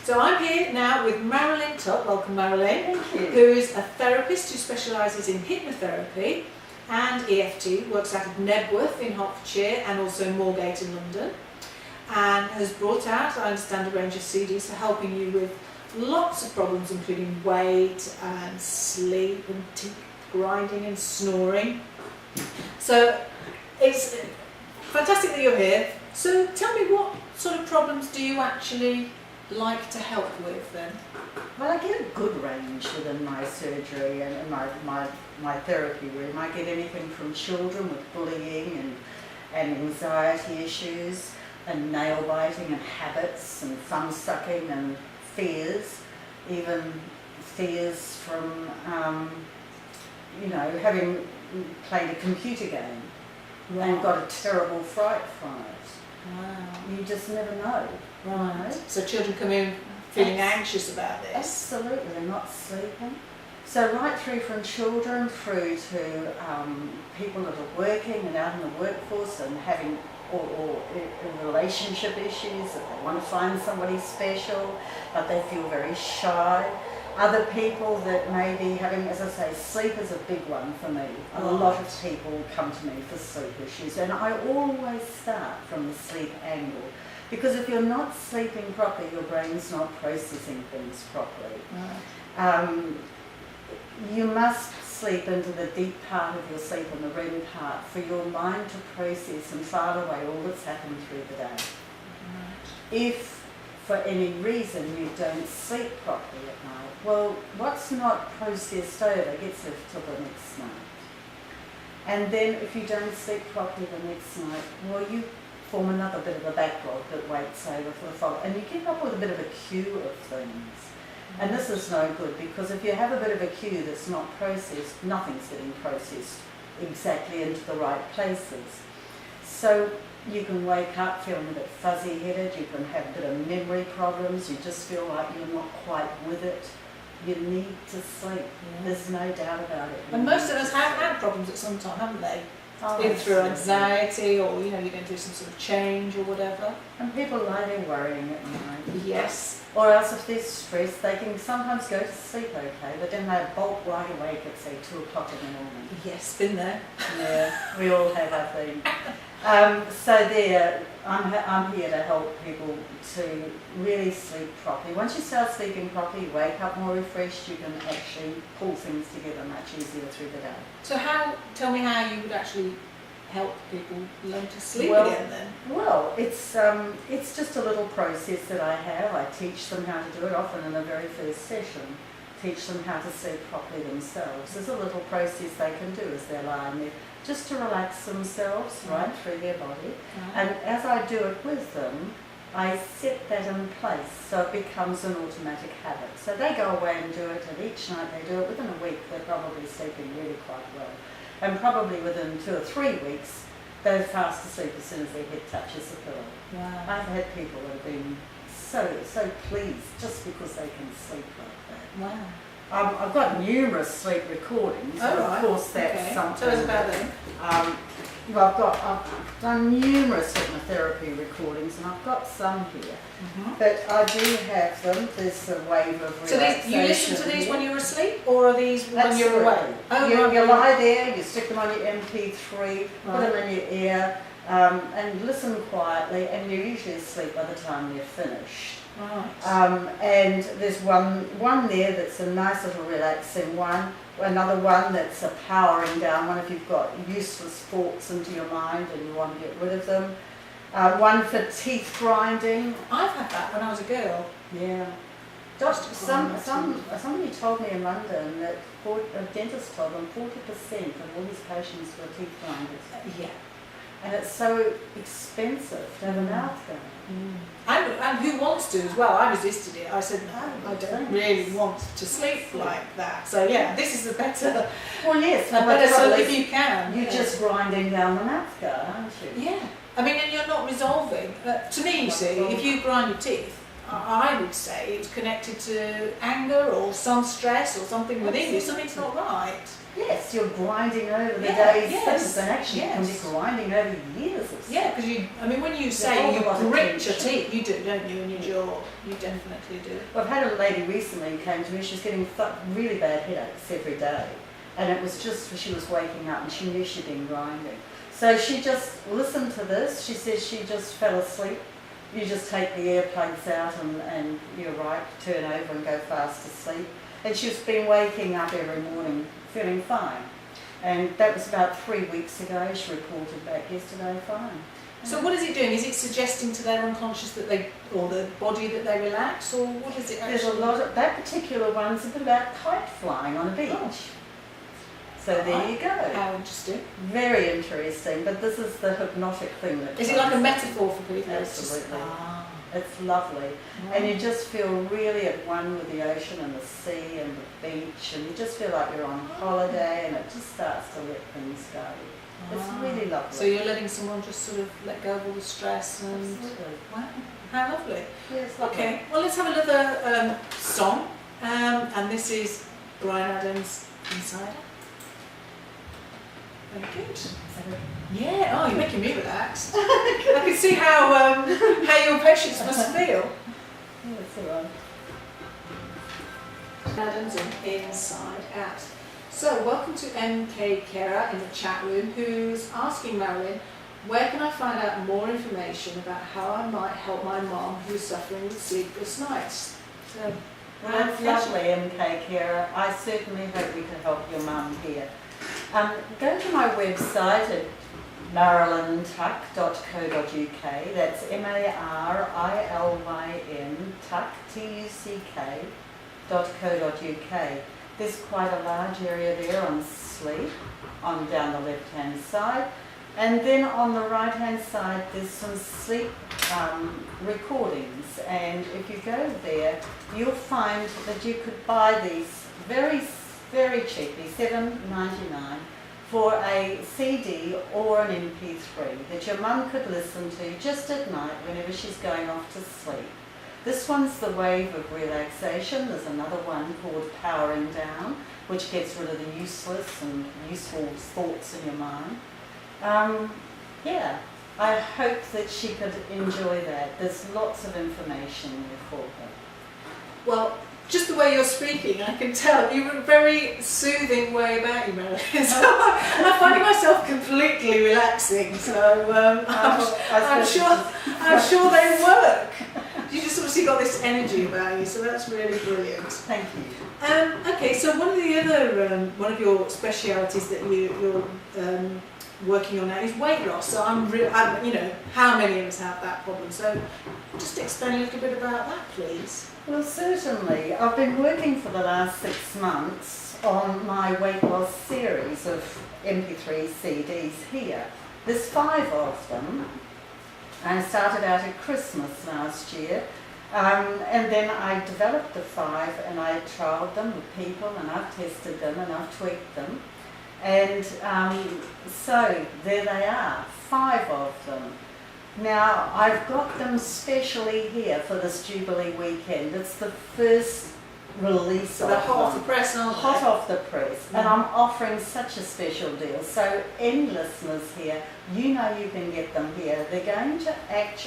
So I'm here now with Marilyn Tuck. Welcome, Marilyn. Thank you. Who is a therapist who specialises in hypnotherapy and EFT, works out of Nebworth in Hertfordshire and also Moorgate in London, and has brought out, I understand, a range of CDs for helping you with lots of problems, including weight and sleep and teeth grinding and snoring. So it's fantastic that you're here. So tell me, what sort of problems do you actually like to help with then? Well, I get a good range within my surgery and my therapy room. I get anything from children with bullying and anxiety issues and nail biting and habits and thumb sucking and fears, even fears from having played a computer game and got a terrible fright from it. Wow. You just never know. Right. So children come in feeling anxious about this. Absolutely, they're not sleeping. So right through from children through to people that are working and out in the workforce and having or relationship issues, that they want to find somebody special but they feel very shy. Other people that may be having, as I say, sleep is a big one for me. A lot of people come to me for sleep issues, and I always start from the sleep angle. Because if you're not sleeping properly, your brain's not processing things properly. Right. You must sleep into the deep part of your sleep and the REM part for your mind to process and file away all that's happened through the day. Right. If for any reason you don't sleep properly at night, well, what's not processed over gets left till the next night. And then if you don't sleep properly the next night, well, you form another bit of a backlog that waits over for the following, and you get up with a bit of a queue of things. And this is no good, because if you have a bit of a queue that's not processed, nothing's getting processed exactly into the right places. So you can wake up feeling a bit fuzzy-headed, you can have a bit of memory problems, you just feel like you're not quite with it. You need to sleep. Yeah. There's no doubt about it. And most of us have had problems at some time, haven't they? Oh, either through anxiety or you're going through some sort of change or whatever. And people lie there worrying at night. Yes. Or else if they're stressed, they can sometimes go to sleep okay, but then they bolt right awake at say 2 o'clock in the morning. Yes, been there. Yeah, we all have, I think. So there, I'm here to help people to really sleep properly. Once you start sleeping properly, you wake up more refreshed, you can actually pull things together much easier through the day. So tell me how you would actually help people learn to sleep again then? Well, it's just a little process that I have. I teach them how to do it, often in the very first session. Teach them how to sleep properly themselves. There's a little process they can do as they're lying there, just to relax themselves right through their body. And as I do it with them, I set that in place so it becomes an automatic habit. So they go away and do it, and each night they do it. Within a week, they're probably sleeping really quite well. And probably within 2 or 3 weeks, they're fast asleep as soon as their head touches the pillow. Wow. I've had people that have been so pleased just because they can sleep like that. Wow. I've got numerous sleep recordings, oh, of course that's something. Tell us about them. I've done numerous hypnotherapy recordings, and I've got some here. But I do have them. There's a wave of relaxation. So you listen to these when you're asleep, or are these when you're awake? Oh, you lie there, you stick them on your MP3, put them in your ear, and listen quietly, and you're usually asleep by the time you're finished. Right. And there's one there that's a nice little relaxing one, another one that's a powering down one if you've got useless thoughts into your mind and you want to get rid of them. One for teeth grinding. I've had that when I was a girl. Yeah. Somebody told me in London that a dentist told them 40% of all his patients were teeth grinders. Yeah. And it's so expensive to have a mouth guard. And who wants to as well? I resisted it. I said, no, I don't really want to sleep like that. So yeah, this is a better, well, yes, a better solution if you can. You're just grinding down the mouth guard, aren't you? Yeah. I mean, and you're not resolving. To me, you see, if you grind your teeth, I would say it's connected to anger or some stress or something within you. Something's not right. Yes, you're grinding over the day's yes, things, and actually you can be grinding over years of stuff. Yeah, because when you say you grit your teeth, you do, don't you, in your jaw? You definitely do. Well, I've had a lady recently who came to me, she was getting really bad headaches every day. And it was just, she was waking up and she knew she'd been grinding. So she just listened to this. She says she just fell asleep. You just take the earplugs out and you're right, turn over and go fast asleep. And she's been waking up every morning feeling fine. And that was about 3 weeks ago. She reported back yesterday fine. So what is it doing? Is it suggesting to their unconscious that or the body that they relax, or what is it actually? There's a lot of, that particular one's a bit about kite flying on a beach. Oh. So there you go. How interesting. Very interesting, but this is the hypnotic thing that... Is it like a metaphor for people? Absolutely. It's lovely. And you just feel really at one with the ocean and the sea and the beach, and you just feel like you're on holiday, and it just starts to let things go. It's really lovely. So you're letting someone just sort of let go of all the stress and... Absolutely. Wow, how lovely. Yes, okay, well let's have another song, and this is Brian Adams' Insider. Very good. Yeah, oh, you're making me relax. I can see how your patients must feel. Yeah, that's all right. Adams and Inside Out. So, welcome to MK Kera in the chat room, who's asking Marilyn, where can I find out more information about how I might help my mom who's suffering with sleepless nights? So, well, that's lovely, MK Kera. I certainly hope we can help your mum here. Go to my website at marilyntuck.co.uk. That's MARILYN Tuck, TUCK.co.uk. There's quite a large area there on sleep, down the left-hand side. And then on the right-hand side, there's some sleep recordings. And if you go there, you'll find that you could buy these very, very cheaply, $7.99, for a CD or an MP3 that your mum could listen to just at night whenever she's going off to sleep. This one's the Wave of Relaxation. There's another one called Powering Down, which gets rid of the useless and useful thoughts in your mind. Yeah, I hope that she could enjoy that. There's lots of information there for her. Well, just the way you're speaking, I can tell you have a very soothing way about you, Marilyn. So I'm finding myself completely relaxing. So I'm sure they work. You just obviously got this energy about you, so that's really brilliant. Thank you. Okay, so one of the other one of your specialities that you're working on now is weight loss. So how many of us have that problem? So just explain a little bit about that, please. Well, certainly. I've been working for the last 6 months on my weight loss series of MP3 CDs here. There's 5 of them. I started out at Christmas last year, and then I developed the 5 and I trialled them with people, and I've tested them and I've tweaked them. And so there they are, 5 of them. Now, I've got them specially here for this Jubilee weekend. It's the first release of them. Hot off the press, aren't they? Hot off the press. And I'm offering such a special deal. So any listeners here, you know you can get them here. They're going to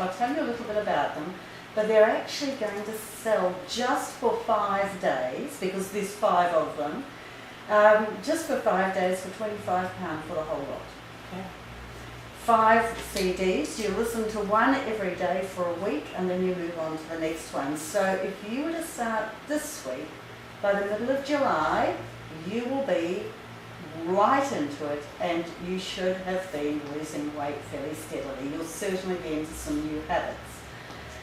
I'll tell you a little bit about them, but they're actually going to sell just for 5 days, because there's 5 of them, just for 5 days for £25 for the whole lot. Okay. 5 CDs, you listen to one every day for a week, and then you move on to the next one. So if you were to start this week, by the middle of July, you will be right into it, and you should have been losing weight fairly steadily. You'll certainly be into some new habits.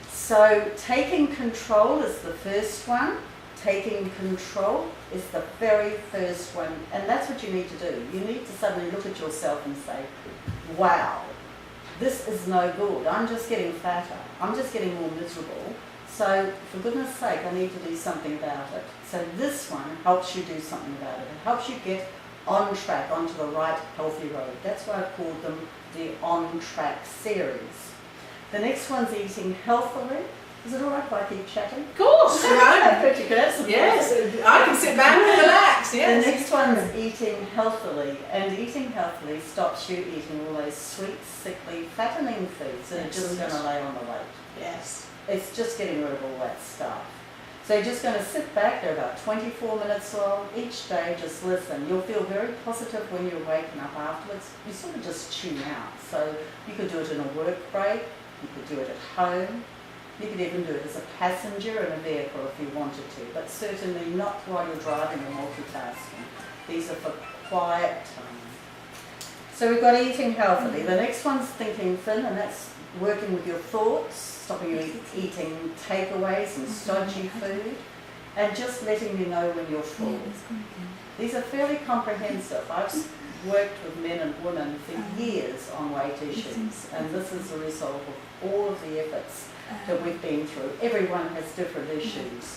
So taking control is the first one. Taking control is the very first one, and that's what you need to do. You need to suddenly look at yourself and say, wow, this is no good. I'm just getting fatter. I'm just getting more miserable. So for goodness sake, I need to do something about it. So this one helps you do something about it. It helps you get on track, onto the right healthy road. That's why I've called them the On Track series. The next one's Eating Healthily. Is it all right if I keep chatting? Of course. But you could have some yes, I can sit back and relax. yes. The next one's eating healthily, and eating healthily stops you eating all those sweet, sickly, fattening foods that are just going to lay on the weight. Yes. It's just getting rid of all that stuff. So you're just going to sit back, they're about 24 minutes long, each day just listen. You'll feel very positive when you're waking up afterwards. You sort of just tune out. So you could do it in a work break, you could do it at home, you could even do it as a passenger in a vehicle if you wanted to, but certainly not while you're driving or multitasking. These are for quiet time. So we've got eating healthily. The next one's thinking thin, and that's working with your thoughts, stopping you eating takeaways and stodgy food, and just letting you know when you're full. These are fairly comprehensive. I've worked with men and women for years on weight issues, and this is the result of all of the efforts that we've been through. Everyone has different issues.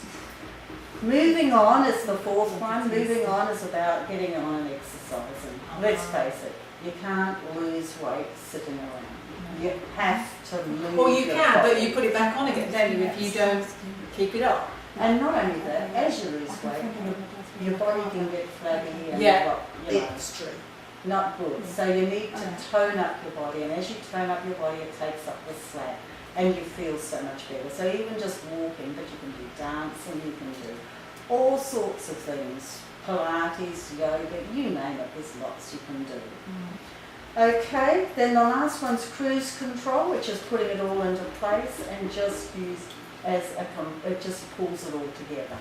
Moving on is the fourth one. Moving on is about getting on and exercising. Let's face it, you can't lose weight sitting around. You have to move. Well, you can, body. but you put it back on again, don't you, if you don't keep it up. And not only that, as you lose weight, your body can get flabby and It's true. not good. So you need to tone up your body, and as you tone up your body, it takes up the slack, and you feel so much better. So even just walking, but you can do dancing, you can do all sorts of things, Pilates, yoga, you name it, there's lots you can do. Okay, then the last one's cruise control, which is putting it all into place and just use as it just pulls it all together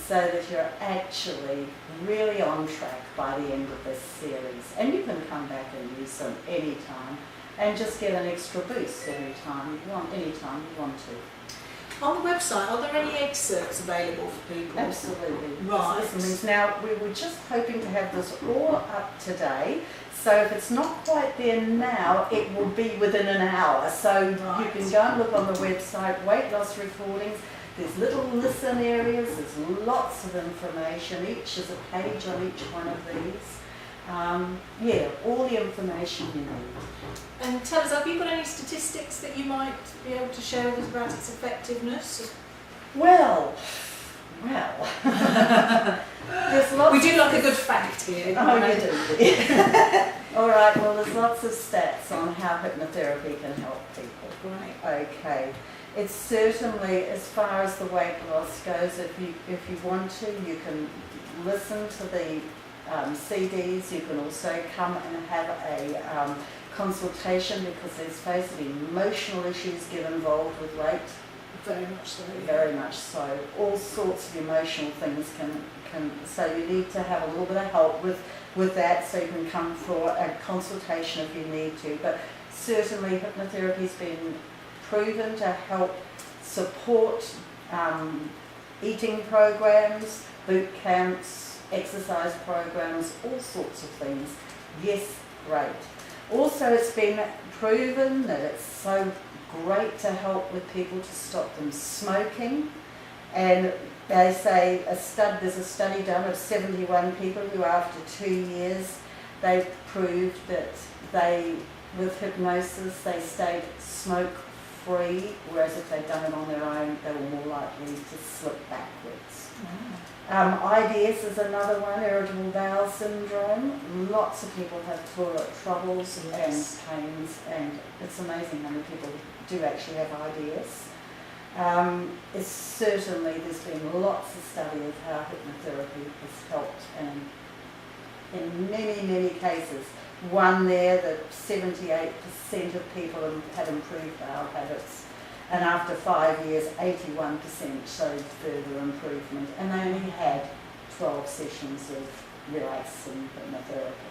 so that you're actually really on track by the end of this series. And you can come back and use them anytime and just get an extra boost anytime you want to. On the website, are there any excerpts available for people? Absolutely. Right. Listenings. Now, we were just hoping to have this all up today. So if it's not quite there now, it will be within an hour. So Right. you can go and look on the website, weight loss recordings. There's little listen areas, there's lots of information. Each is a page on each one of these. All the information you need. And tell us, have you got any statistics that you might be able to share with us about its effectiveness? Well, there's lots. We do like a good fact here. Oh, you do. All right, well, there's lots of stats on how hypnotherapy can help people. Right. Okay. It's certainly, as far as the weight loss goes, if you want to, you can listen to the CDs. You can also come and have a consultation, because there's face it, emotional issues get involved with weight. Very much so. Very much so. All sorts of emotional things can so you need to have a little bit of help with that, so you can come for a consultation if you need to. But certainly hypnotherapy has been proven to help support eating programs, boot camps, exercise programs, all sorts of things. Yes, great. Also, it's been proven that it's so great to help with people to stop them smoking. And they say there's a study done of 71 people who, after 2 years, they proved that with hypnosis, they stayed smoke-free, whereas if they'd done it on their own, they were more likely to slip backwards. IBS is another one, irritable bowel syndrome. Lots of people have toilet troubles and pains, and it's amazing how many people do actually have IBS. There's been lots of study of how hypnotherapy has helped, and in many, many cases, one there that 78% of people had improved bowel habits. And after 5 years, 81% showed further improvement. And they only had 12 sessions of relaxing hypnotherapy.